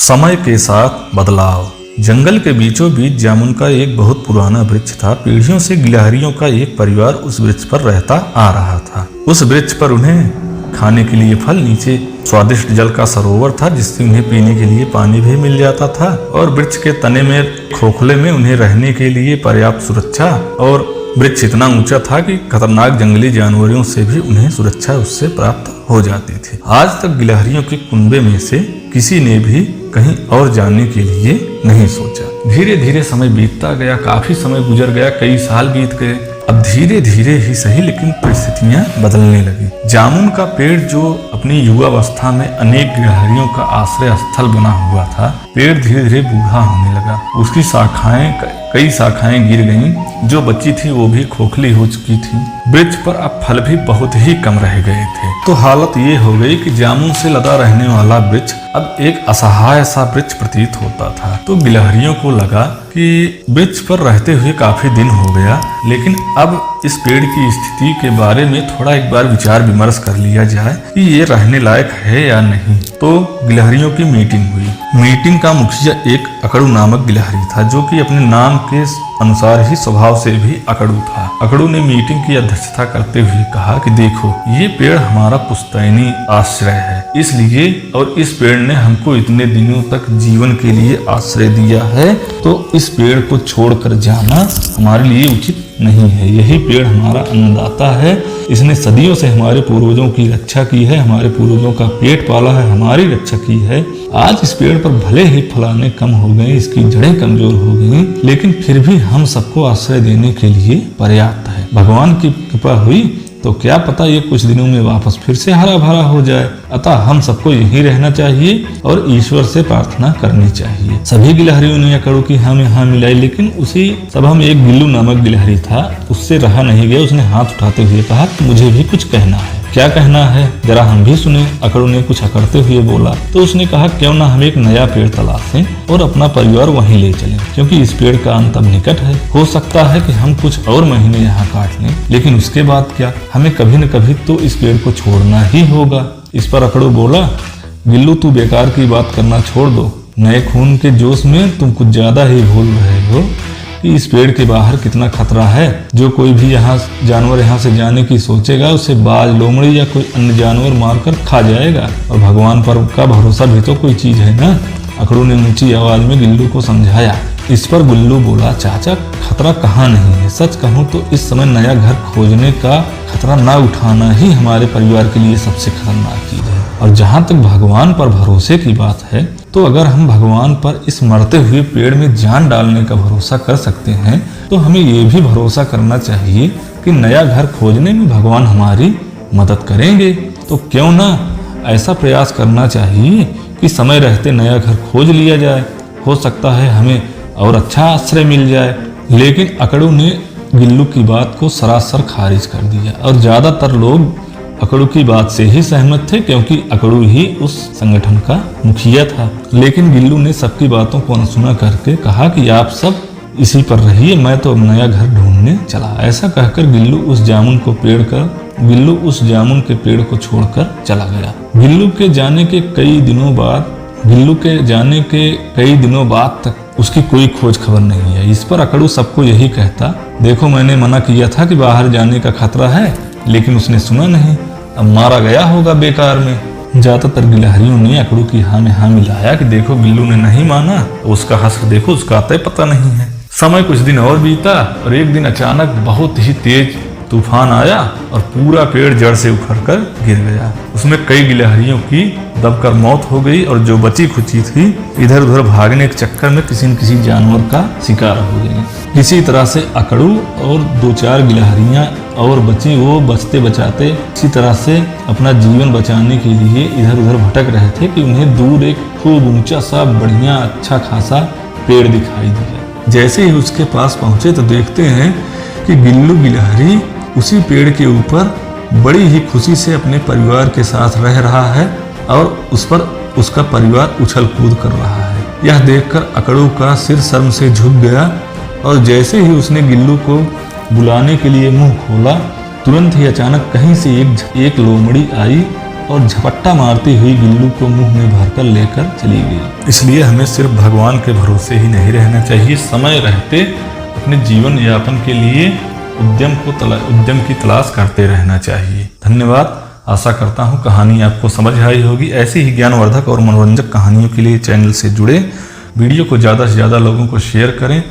समय के साथ बदलाव। जंगल के बीचों बीच जामुन का एक बहुत पुराना वृक्ष था। पीढ़ियों से गिलहरियों का एक परिवार उस वृक्ष पर रहता आ रहा था। उस वृक्ष पर उन्हें खाने के लिए फल, नीचे स्वादिष्ट जल का सरोवर था जिससे उन्हें पीने के लिए पानी भी मिल जाता था, और वृक्ष के तने में खोखले में उन्हें रहने के लिए पर्याप्त सुरक्षा, और वृक्ष इतना ऊंचा था कि खतरनाक जंगली जानवरों से भी उन्हें सुरक्षा उससे प्राप्त हो जाती थी। आज तक गिलहरियों के कुनबे में से किसी ने भी कहीं और जाने के लिए नहीं सोचा। धीरे धीरे समय बीतता गया, काफी समय गुजर गया, कई साल बीत गए। अब धीरे धीरे ही सही लेकिन परिस्थितियां बदलने लगी। जामुन का पेड़ जो अपनी युवावस्था में अनेक गिलहरियों का आश्रय स्थल बना हुआ था, पेड़ धीरे धीरे बूढ़ा होने लगा। उसकी कई शाखाएं गिर गईं, जो बची थी वो भी खोखली हो चुकी थी। वृक्ष पर अब फल भी बहुत ही कम रह गए थे। तो हालत ये हो गई कि जामुन से लदा रहने वाला वृक्ष अब एक असहाय सा वृक्ष प्रतीत होता था। तो गिलहरियों को लगा कि वृक्ष पर रहते हुए काफी दिन हो गया, लेकिन अब इस पेड़ की स्थिति के बारे में थोड़ा एक बार विचार विमर्श कर लिया जाए कि ये रहने लायक है या नहीं। तो गिलहरियों की मीटिंग हुई। मीटिंग का मुखिया एक अकड़ू नामक गिलहरी था, जो कि अपने नाम के अनुसार ही स्वभाव से भी अकड़ू था। अकड़ू ने मीटिंग की अध्यक्षता करते हुए कहा कि देखो, ये पेड़ हमारा पुश्तैनी आश्रय है, इसलिए और इस पेड़ ने हमको इतने दिनों तक जीवन के लिए आश्रय दिया है, तो इस पेड़ को छोड़कर जाना हमारे लिए उचित नहीं है। यही पेड़ हमारा अन्नदाता है, इसने सदियों से हमारे पूर्वजों की रक्षा की है, हमारे पूर्वजों का पेट पाला है, हमारी रक्षा की है। आज इस पेड़ पर भले ही फलाने कम हो गए, इसकी जड़ें कमजोर हो गई, लेकिन फिर भी हम सबको आश्रय देने के लिए पर्याप्त है। भगवान की कृपा हुई तो क्या पता ये कुछ दिनों में वापस फिर से हरा भरा हो जाए। अतः हम सबको यहीं रहना चाहिए और ईश्वर से प्रार्थना करनी चाहिए। सभी गिलहरियों ने अकड़ू की हाँ में हाँ मिलाई, लेकिन उसी सभा में एक बिल्लू नामक गिलहरी था, उससे रहा नहीं गया। उसने हाथ उठाते हुए कहा कि मुझे भी कुछ कहना है। क्या कहना है, जरा हम भी सुने। अकड़ू ने कुछ अकड़ते हुए बोला। तो उसने कहा, क्यों ना हम एक नया पेड़ तलाशें और अपना परिवार वहीं ले चलें, क्योंकि इस पेड़ का अंत अब निकट है। हो सकता है कि हम कुछ और महीने यहाँ काट लें, लेकिन उसके बाद क्या, हमें कभी न कभी तो इस पेड़ को छोड़ना ही होगा। इस पर अकड़ू बोला, बिल्लू तू बेकार की बात करना छोड़ दो। नए खून के जोश में तुम कुछ ज्यादा ही भूल रहे हो कि इस पेड़ के बाहर कितना खतरा है। जो कोई भी जानवर यहाँ से जाने की सोचेगा, उसे बाज, लोमड़ी या कोई अन्य जानवर मारकर खा जाएगा, और भगवान पर का भरोसा भी तो कोई चीज है ना। अकड़ू ने ऊंची आवाज में गिल्लू को समझाया। इस पर गुल्लू बोला, चाचा खतरा कहाँ नहीं है। सच कहूँ तो इस समय नया घर खोजने का खतरा ना उठाना ही हमारे परिवार के लिए सबसे खतरनाक चीज है। और जहाँ तक भगवान पर भरोसे की बात है, तो अगर हम भगवान पर इस मरते हुए पेड़ में जान डालने का भरोसा कर सकते हैं, तो हमें ये भी भरोसा करना चाहिए कि नया घर खोजने में भगवान हमारी मदद करेंगे। तो क्यों ना ऐसा प्रयास करना चाहिए कि समय रहते नया घर खोज लिया जाए। हो सकता है हमें और अच्छा आश्रय मिल जाए। लेकिन अकड़ू ने गिल्लू की बात को सरासर खारिज कर दिया, और ज्यादातर लोग अकड़ू की बात से ही सहमत थे, क्योंकि अकड़ू ही उस संगठन का मुखिया था। लेकिन गिल्लू ने सबकी बातों को अनसुना करके कहा कि आप सब इसी पर रहिए, मैं तो अब नया घर ढूंढने चला। ऐसा कहकर गिल्लू उस जामुन के पेड़ को छोड़कर चला गया। गिल्लू के जाने के कई दिनों बाद तक उसकी कोई खोज खबर नहीं है। इस पर अकड़ू सबको यही कहता, देखो मैंने मना किया था कि बाहर जाने का खतरा है, लेकिन उसने सुना नहीं, अब मारा गया होगा बेकार में। ज्यादातर गिलहरियों ने अकड़ू की हाँ में हाँ मिलाया कि देखो बिल्लू ने नहीं माना, तो उसका हश्र देखो, उसका अतः पता नहीं है। समय कुछ दिन और बीता, और एक दिन अचानक बहुत ही तेज तूफान आया और पूरा पेड़ जड़ से उखड़कर गिर गया। उसमें कई गिलहरियों की दबकर मौत हो गई, और जो बची खुची थी इधर उधर भागने के चक्कर में किसी न किसी जानवर का शिकार हो गई। इसी तरह से अकड़ू और 2-4 गिलहरियां और बची, वो बचते बचाते इसी तरह से अपना जीवन बचाने के लिए इधर उधर भटक रहे थे कि उन्हें दूर एक खूब ऊंचा सा बढ़िया अच्छा खासा पेड़ दिखाई दिया। जैसे ही उसके पास पहुंचे तो देखते हैं कि गिल्लू गिलहरी उसी पेड़ के ऊपर बड़ी ही खुशी से अपने परिवार के साथ रह रहा है, और उस पर उसका परिवार उछल कूद कर रहा है। यह देखकर अकड़ू का सिर शर्म से झुक गया, और जैसे ही उसने गिल्लू को बुलाने के लिए मुंह खोला, तुरंत ही अचानक कहीं से एक लोमड़ी आई और झपट्टा मारती हुई बिल्लू को मुंह में भरकर लेकर चली गई। इसलिए हमें सिर्फ भगवान के भरोसे ही नहीं रहना चाहिए, समय रहते अपने जीवन यापन के लिए उद्यम की तलाश करते रहना चाहिए। धन्यवाद। आशा करता हूँ कहानी आपको समझ आई होगी। ऐसी ही ज्ञानवर्धक और मनोरंजक कहानियों के लिए चैनल से जुड़े, वीडियो को ज़्यादा से ज़्यादा लोगों को शेयर करें